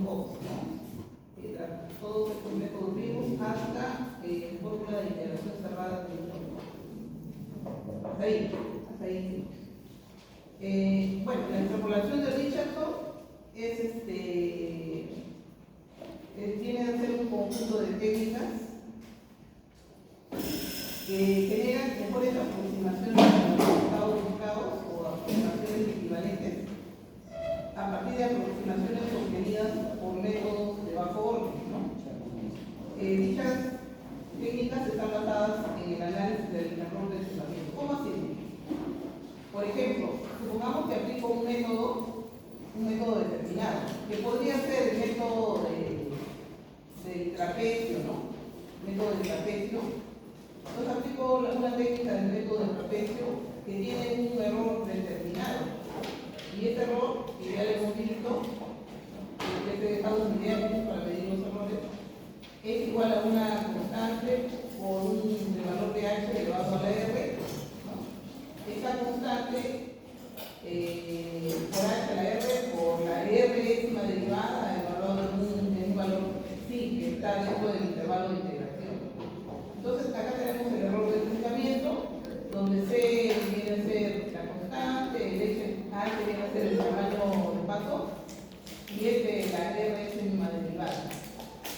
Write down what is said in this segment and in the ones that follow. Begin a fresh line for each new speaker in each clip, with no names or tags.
todos, ¿no? Todos estos métodos vivos hasta fórmula de integración cerrada de hasta ahí. Bueno, la extrapolación de Richardson es tiene que ser un conjunto de técnicas que generan mejores aproximaciones a los resultados buscados o aproximaciones equivalentes a partir de aproximaciones obtenidas por métodos de bajo orden, ¿no? Dichas técnicas están basadas en el análisis del error de tratamiento. ¿Cómo así? Por ejemplo, supongamos que aplico un método determinado, que podría ser el método del trapecio, ¿no? Método del trapecio. Entonces aplico una técnica del método del trapecio que tiene un error determinado. Y este error, que ya le hemos visto, que he dejado un diagrama para medir los errores, es igual a una constante por un valor de h elevado a la r, ¿no? Esa constante por h a la r por la r décima derivada evaluada en un valor sí, que está dentro del intervalo de integración. Entonces acá tenemos el error de tratamiento, donde c viene a ser la constante, el h viene a ser el tamaño de paso y la r es décima derivada.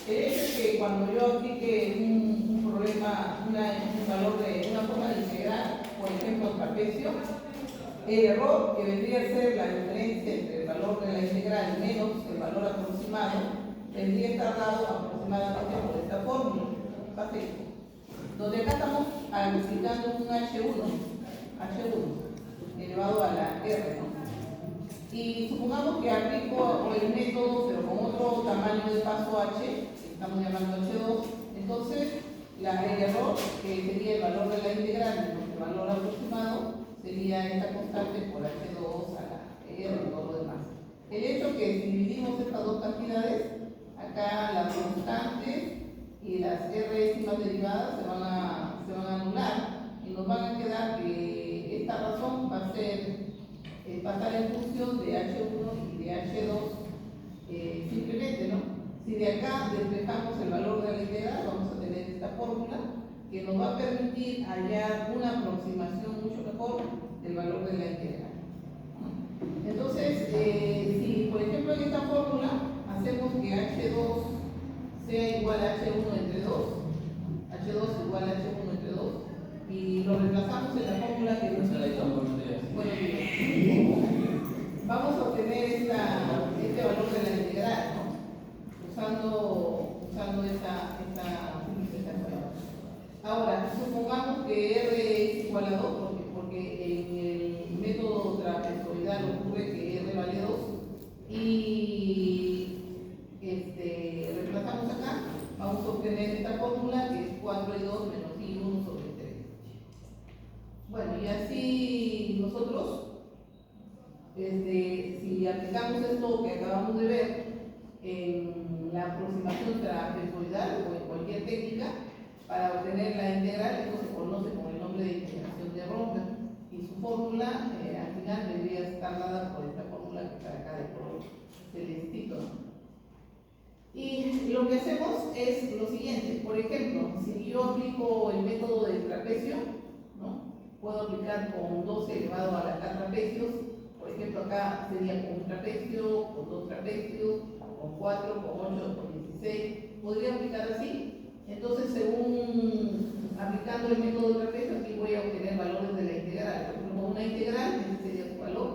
El hecho es que cuando yo aplique un problema, un valor de una forma de integrar, por ejemplo, trapecio, el error que vendría a ser la diferencia entre el valor de la integral menos el valor aproximado, vendría a estar dado aproximadamente por esta fórmula, donde acá estamos aplicando un H1 elevado a la R, ¿no? Y supongamos que aplico el método, pero con otro tamaño de paso H, estamos llamando H2, entonces el error, que sería el valor de la integral menos el valor aproximado, sería esta constante por H2 a la R y todo lo demás. El hecho que si dividimos estas dos cantidades, acá las constantes y las R décimas derivadas se van a anular y nos van a quedar que esta razón va a ser pasar en función de H1 y de H2 simplemente, ¿no? Si de acá despejamos el valor de la integral, vamos a tener esta fórmula que nos va a permitir hallar una aproximación mucho mejor del valor de la integral. Entonces, si por ejemplo en esta fórmula hacemos que H2 sea igual a H1 entre 2, H2 igual a H1 entre 2, y lo reemplazamos en la fórmula que nos vamos a obtener este valor de la integral, ¿no? Usando esta nueva. Ahora, supongamos que R es igual a 2, porque en el método trapezoidal ocurre que R vale 2, y reemplazamos acá, vamos a obtener esta fórmula que es 4 y 2 menos I1 sobre 3. Bueno, y así nosotros, si aplicamos esto que acabamos de ver en la aproximación trapezoidal o en cualquier técnica, para obtener la integral, esto se conoce con el nombre de integración de Romer, y su fórmula al final debería estar dada por esta fórmula que está acá de color celestito. Y lo que hacemos es lo siguiente: por ejemplo, si yo aplico el método del trapecio, ¿no? Puedo aplicar con 12 elevado a la k trapecios. Por ejemplo, acá sería con un trapecio, con 2 trapecios, con 4, con 8, con 16. Podría aplicar así. Entonces, según aplicando el método del trapecio, aquí voy a obtener valores de la integral. Por ejemplo, con una integral, este sería su valor.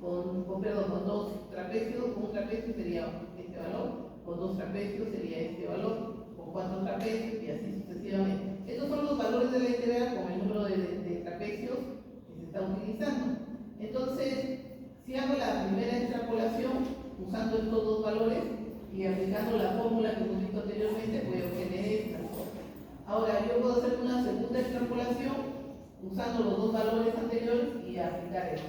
Con 2 trapecios, con un trapecio sería este valor. Con 2 trapecios sería este valor. Con 4 trapecios y así sucesivamente. Estos son los valores de la integral con el número de trapecios que se está utilizando. Entonces, si hago la primera extrapolación usando estos dos valores y aplicando la fórmula que hemos visto anteriormente, voy a obtener esta. Ahora, yo puedo hacer una segunda extrapolación usando los dos valores anteriores y aplicar esto.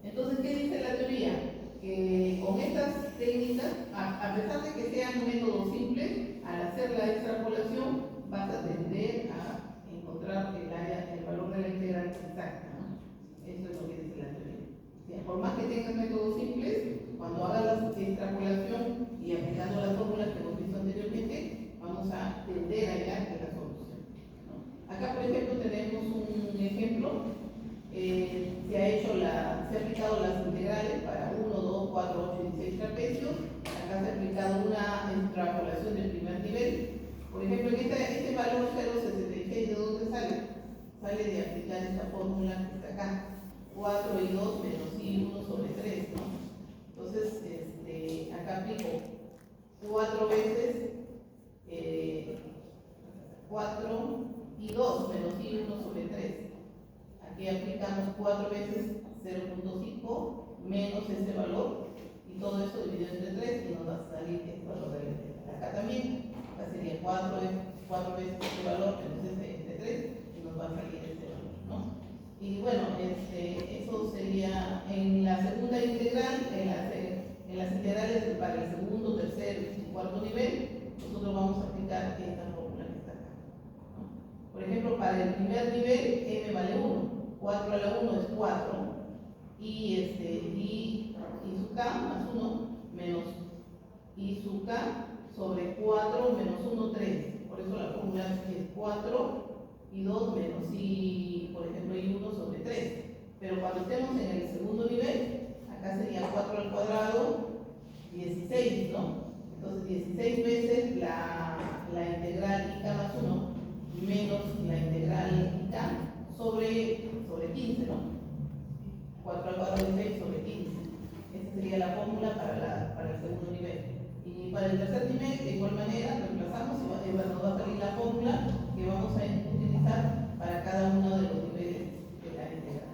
Entonces, ¿qué dice la teoría? Que con estas técnicas, a pesar de que sean métodos simples, al hacer la extrapolación vas a tender a encontrar el valor de la integral exacta, ¿no? Eso es lo que dice la teoría. Por más que tengas métodos simples, cuando hagas la extrapolación y aplicando acá se ha aplicado una extrapolación del primer nivel. Por ejemplo, en este valor 0,66, ¿de dónde sale? Sale de aplicar esta fórmula que está acá, 4 y 2 menos i 1 sobre 3, ¿no? Entonces, acá aplico 4 veces 4 y 2 menos i 1 sobre 3. Aquí aplicamos 4 veces 0.5 menos este valor, y todo esto dividido entre 3, y nos va a salir este valor de la integral. Acá también, acá sería 4 veces este valor menos este entre 3, y nos va a salir este valor, ¿no? Y bueno, eso sería en la segunda integral, en las integrales para el segundo, tercer y cuarto nivel, nosotros vamos a aplicar esta fórmula que está acá, ¿no? Por ejemplo, para el primer nivel, m vale 1, 4 a la 1 es 4, y su k más 1 menos i su k sobre 4 menos 1, 3. Por eso la fórmula es 4 y 2 menos i, por ejemplo, i 1 sobre 3. Pero cuando estemos en el segundo nivel, acá sería 4 al cuadrado, 16, ¿no? Entonces 16 veces la integral i k más 1 menos la integral i k sobre 15, ¿no? 4 al cuadrado de 6 sobre 15. Esa sería la fórmula para el segundo nivel. Y para el tercer nivel, de igual manera, reemplazamos y nos va a salir la fórmula que vamos a utilizar para cada uno de los niveles de la integral.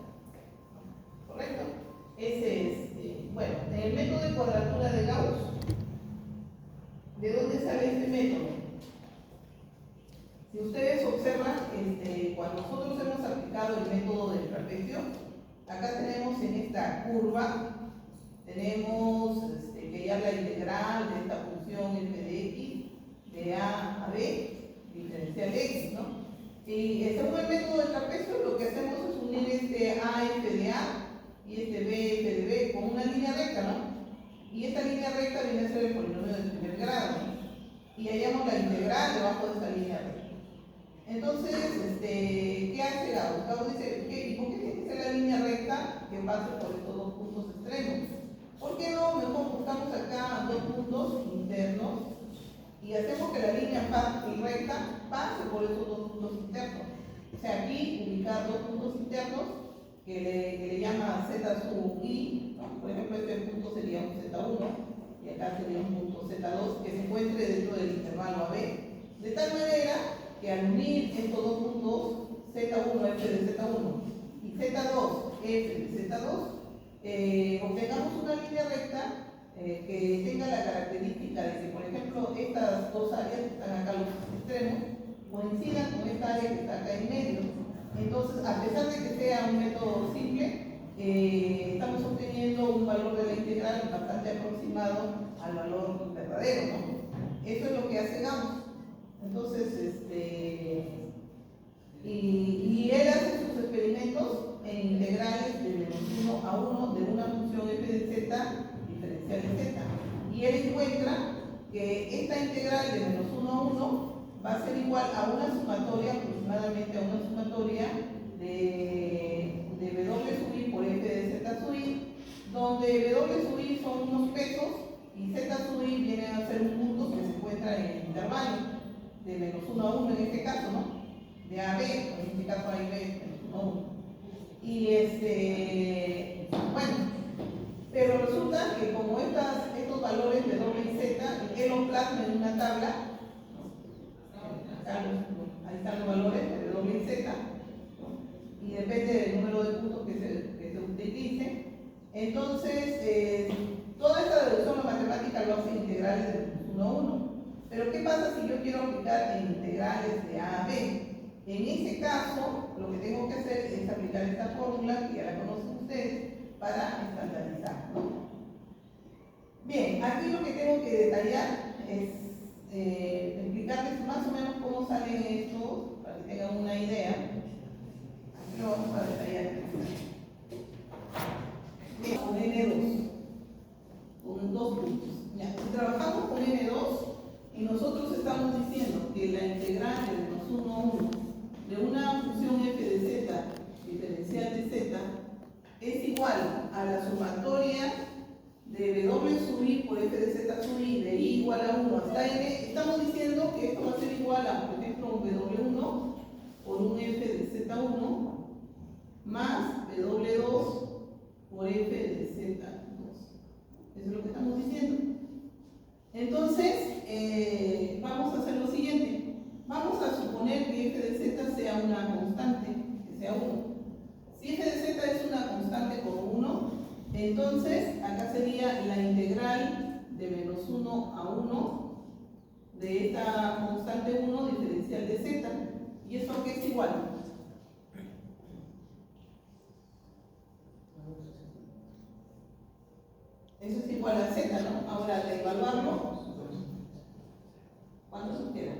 ¿Correcto? Ese es, bueno, en el método de cuadratura de Gauss, ¿de dónde sale este método? Si ustedes observan, cuando nosotros hemos aplicado el método del trapecio, acá tenemos en esta curva, tenemos que ya la integral de esta función f de x, de a a b, diferencial x, ¿no? Y según el método del trapecio, lo que hacemos es unir este a f de a y este b f de b con una línea recta, ¿no? Y esta línea recta viene a ser el polinomio del primer grado, ¿no? Y hallamos la integral debajo de esta línea recta. Entonces, ¿qué hace Gauss? Gauss dice, ¿y por qué tiene que ser la línea recta que pase por estos dos puntos extremos? ¿Por qué no mejor buscamos acá dos puntos internos y hacemos que la línea recta pase por esos dos puntos internos? O sea, aquí ubicar dos puntos internos que le llama z sub i, ¿no? Por ejemplo, este punto sería un z1 y acá sería un punto z2 que se encuentre dentro del intervalo AB. De tal manera que al unir estos dos puntos, z1 f de z1 y z2 f de z2, obtengamos una línea recta que tenga la característica de que, por ejemplo, estas dos áreas que están acá a los extremos coincidan con esta área que está acá en medio. Entonces, a pesar de que sea un método simple, estamos obteniendo un valor de la integral bastante aproximado al valor verdadero, ¿no? Eso es lo que hace Gauss. Entonces, y él hace sus experimentos en integrales de menos 1 a 1 de una función f de z diferencial de z. Y él encuentra que esta integral de menos 1 a 1 va a ser igual a una sumatoria, aproximadamente a una sumatoria de w sub i por f de z sub i, donde w sub i son unos pesos y z sub i viene a ser un punto que se encuentra en el intervalo de menos 1 a 1 en este caso, ¿no? De a a b, en este caso a y b, menos 1 a 1. Y bueno, pero resulta que como estos valores de w y z, él los plasma en una tabla, ahí están los valores de w y z, ¿no? Y depende del número de puntos que se utilice. Entonces, toda esta deducción matemática lo hace integrales de menos 1 a 1. Pero ¿qué pasa si yo quiero aplicar en integrales de a a b? En ese caso, lo que tengo que hacer es aplicar esta fórmula, que ya la conocen ustedes, para estandarizar, ¿no? Bien, aquí lo que tengo que detallar es explicarles más o menos cómo salen estos, para que tengan una idea. Aquí lo vamos a detallar. Bien, con N2, con dos puntos. Ya, si trabajamos con N2, y nosotros estamos diciendo que la integral de menos 1 a 1 de una función f de z diferencial de z es igual a la sumatoria de w sub i por f de z sub i JN, estamos diciendo que esto va a ser igual a, por ejemplo, W1 por un F de Z1 más W2 por F de Z2. Eso es lo que estamos diciendo. Entonces, vamos a hacer lo siguiente. Vamos a suponer que F de Z sea una constante, que sea 1. Si F de Z es una constante como 1, entonces acá sería la integral de menos 1 a 1 de esta constante 1 diferencial de Z. ¿Y esto qué es igual? Eso es igual a Z, ¿no? Ahora, al evaluarlo, ¿cuánto nos queda?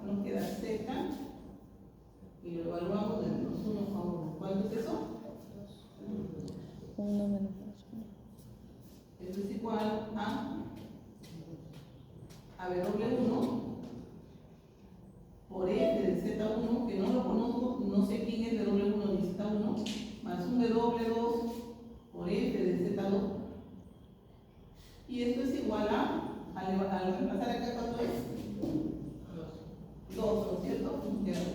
Nos queda Z y lo evaluamos de menos 1 a 1. ¿Cuánto es eso?
1 menos 2.
Eso es igual a W1 por F de Z1, que no lo conozco, no sé quién es de W1 ni Z1, más un W2 por F de Z2. Y esto es igual al reemplazar acá, ¿cuánto es? 2, ¿no es cierto? Queda 2.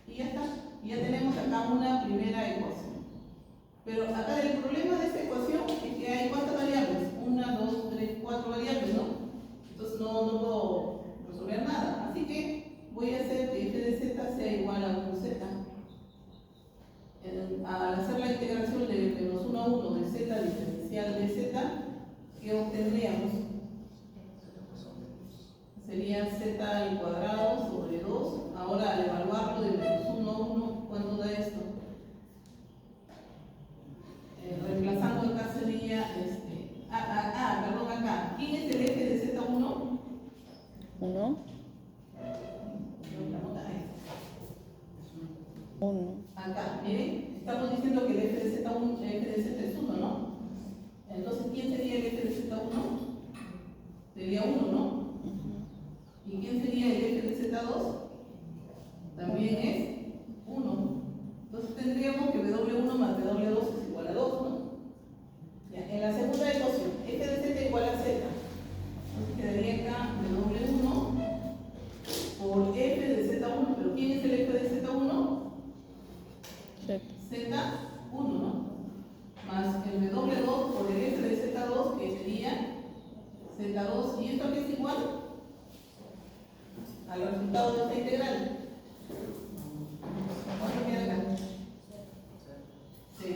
Y ya está. Y ya tenemos acá una primera ecuación. Pero acá el problema de esta ecuación es que hay ¿cuántas variables? 1, 2, 3, 4 variables, ¿no? Entonces no puedo resolver nada. Así que voy a hacer que F de Z sea igual a 1Z. Al hacer la integración de menos 1 a 1 de Z diferencial de Z, ¿qué obtendríamos? Sería Z al cuadrado sobre 2. Ahora al evaluarlo de menos 1 a 1, ¿cuánto da esto? Reemplazando acá sería perdón, acá. ¿Quién es el F de Z1?
1. 1.
Acá, miren, estamos diciendo que el F de Z1, F de Z es 1, ¿no? Entonces, ¿quién sería el F de Z1? Sería 1, ¿no? ¿Y quién sería el F de Z2? También es 1. Entonces tendríamos que W1 más W2 es igual a 2, ¿no? Ya, en la segunda ecuación, F de Z igual a Z. Entonces quedaría acá W1 por F de Z1. ¿Pero quién es el F de Z1? Z1, ¿no? Más el W2 por el F de Z2, que sería Z2. ¿Y esto qué es igual? Al resultado de esta integral. ¿Cuánto queda acá? Sí,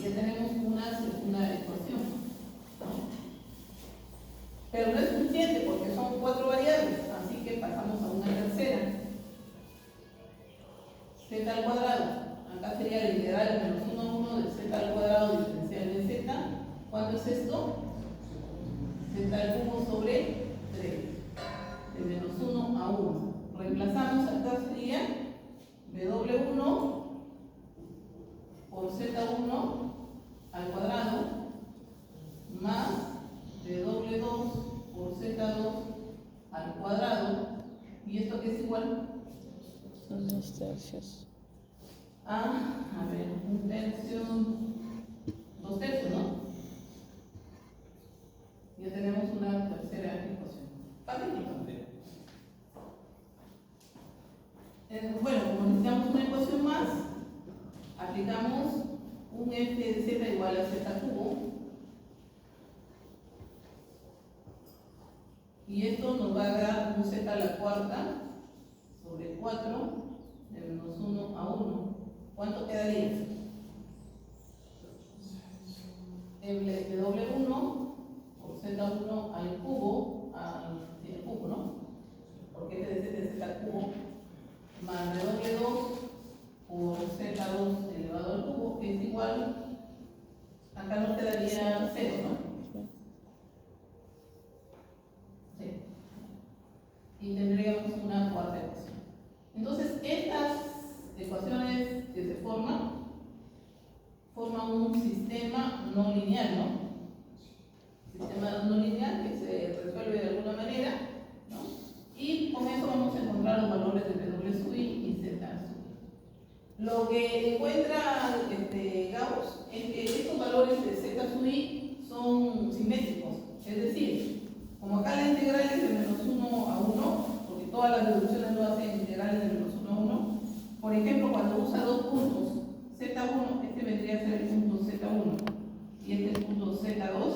ya tenemos una segunda ecuación, ¿no? Pero no es suficiente porque son 4 variables, así que pasamos a una tercera. Z al cuadrado. Acá sería la integral de menos 1 a 1 de Z al cuadrado diferencial de Z. ¿Cuánto es esto? Z al cubo sobre 3. De menos 1 a 1. Reemplazamos, acá sería W1 por Z1 al cuadrado más W2 por Z2 al cuadrado. ¿Y esto qué es igual?
2 tercios.
A ver, 1 tercio, 2 tercios, ¿no? Ya tenemos una tercera ecuación. Facilito. Bueno, como necesitamos una ecuación más, aplicamos un F de Z igual a Z cubo. Y esto nos va a dar un Z a la cuarta sobre 4 de menos 1 a 1. ¿Cuánto quedaría? El de W1 por Z1 al cubo, al cubo, ¿no? Porque F de Z es Z cubo, más de W2 por Z2 elevado al cubo, que es igual, acá nos quedaría 0, ¿no? Sí. Y tendríamos una cuarta ecuación. Entonces, estas ecuaciones que se forman un sistema no lineal, ¿no? Sistema no lineal que se resuelve de alguna manera, ¿no? Y con eso vamos a encontrar los valores de W sub I y Z sub I. Lo que encuentra Gauss es que estos valores de Z sub I son simétricos, es decir, todas las deducciones lo hacen integrales de menos 1 a 1. Por ejemplo, cuando usa dos puntos Z1, este vendría a ser el punto Z1 y este el punto Z2,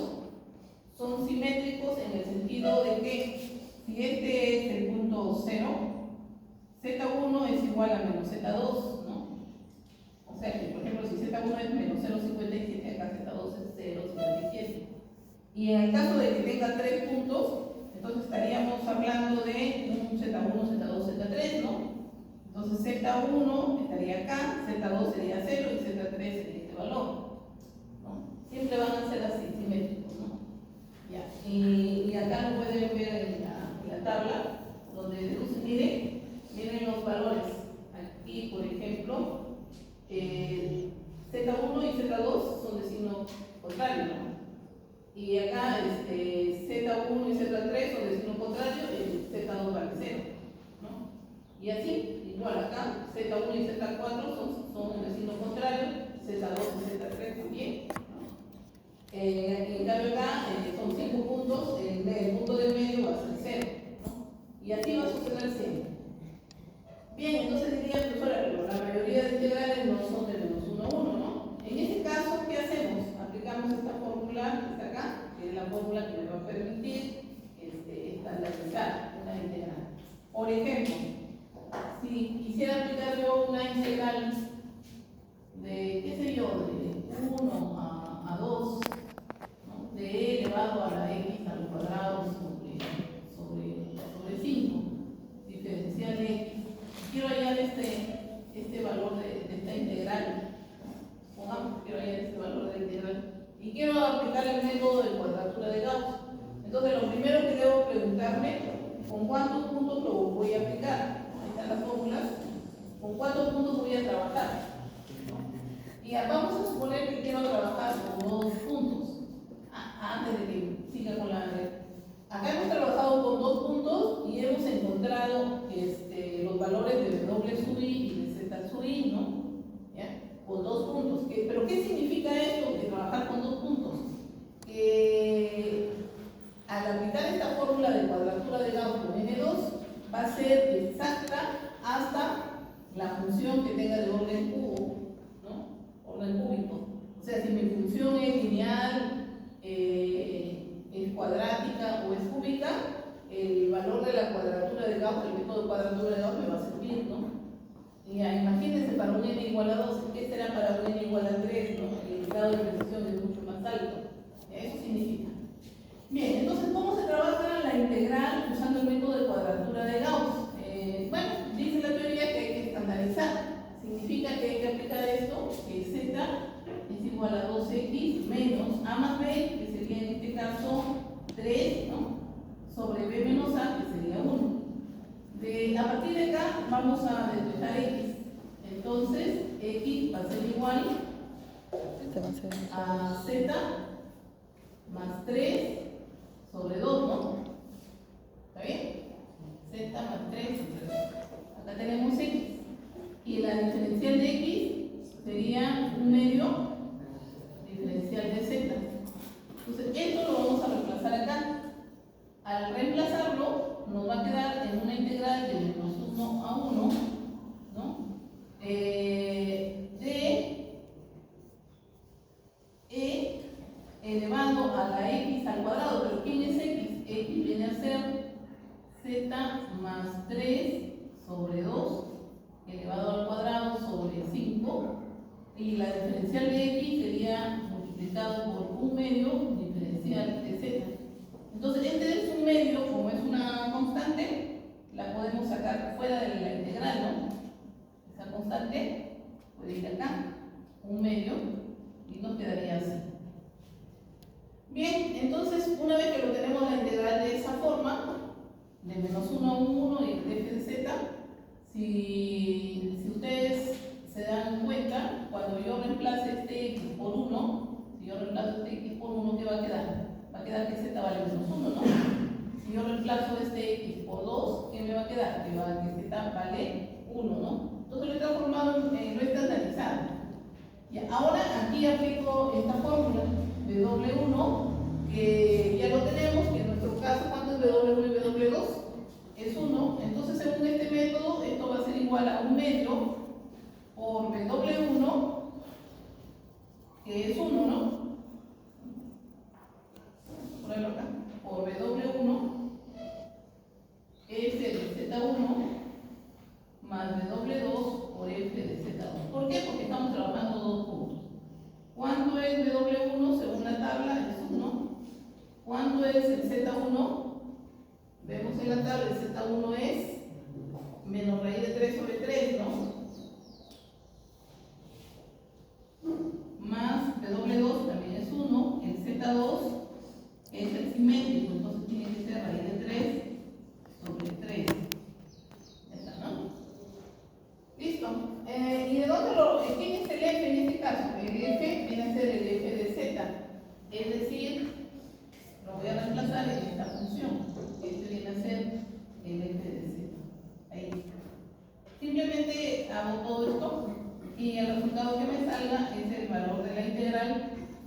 son simétricos en el sentido de que si este es el punto 0, Z1 es igual a menos Z2, ¿no? O sea que, por ejemplo, si Z1 es menos 0,57, acá Z2 es 0,57. Y en el caso de que tenga tres puntos, entonces estaríamos hablando de un Z1, Z2, Z3, ¿no? Entonces Z1 estaría acá, Z2 sería 0 y Z3 sería este valor, ¿no? Siempre van a ser así, simétricos, ¿no? Ya. Y acá lo pueden ver en la tabla, donde deducen, miren los valores. Aquí, por ejemplo, Z1 y Z2 son de signo contrario, ¿no? Y acá Z1 y Z3 son de signo contrario, el Z2 vale 0, ¿no? Y así, igual acá, Z1 y Z4 son de signo contrario, Z2 y Z3 también, ¿no? En cambio acá son 5 puntos, el punto del medio va a ser 0, ¿no? Y así va a suceder siempre. Bien, entonces diría, profesora, pero la mayoría de integrales no son de menos 1 a 1, ¿no? En este caso, ¿qué hacemos? Aplicamos esta fórmula que está acá, que es la fórmula que me va a permitir estandarizar una integral. Por ejemplo, si quisiera aplicar yo una integral de, qué sé yo, de 1 a 2, ¿no? De e elevado a la x al cuadrado sobre 5, diferencial de x. Quiero hallar este valor de esta integral. Pongamos que quiero hallar este valor de la integral. Y quiero aplicar el método de cuadratura de Gauss. Entonces, lo primero que debo preguntarme, ¿con cuántos puntos lo voy a aplicar? Ahí están las fórmulas. ¿Con cuántos puntos voy a trabajar? Y vamos a suponer que quiero trabajar con 2 puntos. Antes de que siga con la red. Acá hemos trabajado con 2 puntos y hemos encontrado los valores de W sub i y de Z sub i, ¿no? ¿Ya? Con 2 puntos. ¿Pero qué significa esto de trabajar con 2 puntos? Que al aplicar esta fórmula de cuadratura de Gauss con N2 va a ser exacta hasta la función que tenga de orden cubo, ¿no? Orden cúbico. O sea, si mi función es lineal, es cuadrática o es cúbica, el valor de la cuadratura de Gauss, el método de cuadratura de Gauss me va a servir, ¿no? Y imagínense para un n igual a 2, ¿qué será para un n igual a 3? ¿No? El grado de precisión es mucho más alto. Eso significa. Bien, entonces, ¿cómo se trabaja la integral usando el método de cuadratura de Gauss? Bueno, dice la teoría que hay que estandarizar. Significa que hay que aplicar esto, que z es igual a 2x menos a más b, que sería en este caso 3, ¿no? Sobre b menos a, que sería 1. A partir de acá vamos a despejar x. Entonces, x va a ser igual a z más 3 sobre 2, ¿no? ¿Está bien? Z más 3 sobre 2. Acá tenemos x. Y la diferencial de x sería un medio diferencial de z. Entonces, esto lo vamos a reemplazar acá. Al reemplazarlo, nos va a quedar en una integral de menos 1 a 1, ¿no? De e elevado a la x al cuadrado. ¿Pero quién es x? X viene a ser z más 3 sobre 2 elevado al cuadrado sobre 5, y la diferencial de x sería multiplicado por un medio diferencial de z. Entonces, este es un medio, como es una constante, la podemos sacar fuera de la integral, ¿no? Esa constante puede ir acá, un medio, y nos quedaría así. Bien, entonces, una vez que lo tenemos la integral de esa forma, de menos 1 a 1 y de f de z, si ustedes se dan cuenta, cuando yo reemplace este x por 1, si yo reemplazo este x por 1, ¿qué va a quedar? Va a quedar que z vale menos 1, ¿no? Si yo reemplazo este x por 2, ¿qué me va a quedar? Que z vale 1, ¿no? Entonces lo he transformado lo he estandarizado. Y ahora aquí aplico esta fórmula de W1, que ya lo tenemos, que en nuestro caso, ¿cuánto es W1 y W2? es 1. Entonces, según este método, esto va a ser igual a 1 medio por W1, que es 1, ¿no? Ponerlo acá. Por W1, F de Z1, más W2 por F de Z2. ¿Por qué? Porque estamos trabajando dos puntos. ¿Cuánto es W1 según la tabla? Es 1. ¿Cuánto es el Z1? Vemos en la tabla, el Z1 es menos raíz de 3 sobre 3, ¿no? Más W2 también es 1. El Z2 es el simétrico, entonces tiene que ser raíz de 3 sobre 3. Ya está, ¿no? Listo. ¿Y de dónde quién es el F en este caso? El F viene a ser el F de Z. Es decir, lo voy a reemplazar en esta función. Este viene a ser el F de Z. Ahí está. Simplemente hago todo esto y el resultado que me salga es el valor de la integral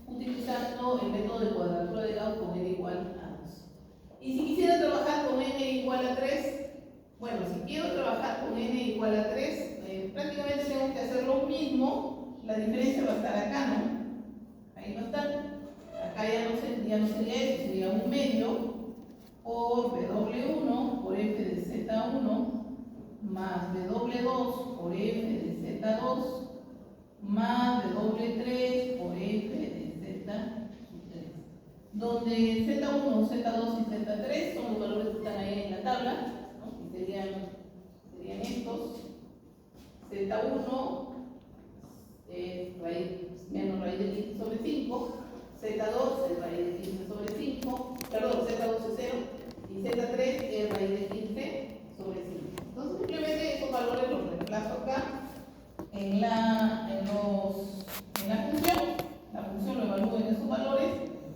utilizando el método de cuadratura de Gauss con n igual a 2. Y si quisiera trabajar con n igual a 3, bueno, si quiero trabajar con n igual a 3, prácticamente tengo que hacer lo mismo. La diferencia va a estar acá, ¿no? Ahí va a estar. Acá ya no sería eso, sería 1 medio por W1 por F de Z1 más W2 por F de Z2 más W3 por F de Z3, donde Z1, Z2 y Z3 son los valores que están ahí en la tabla, ¿no? Que serían estos. Z1 es menos raíz de 15 sobre 5, Z2 es raíz de 15 sobre 5, perdón, Z2 es 0, y Z3 es raíz de 15 sobre 5. Entonces simplemente esos valores los reemplazo acá en la función. La función lo evalúo en esos valores,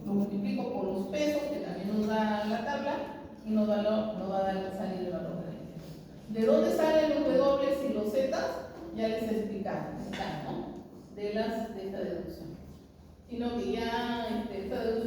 lo multiplico por los pesos que también nos da la tabla y nos va a salir el valor de la integral. ¿De dónde salen los W y los Z? Ya les he explicado, ¿no? De esta deducción. Sino que ya esta deducción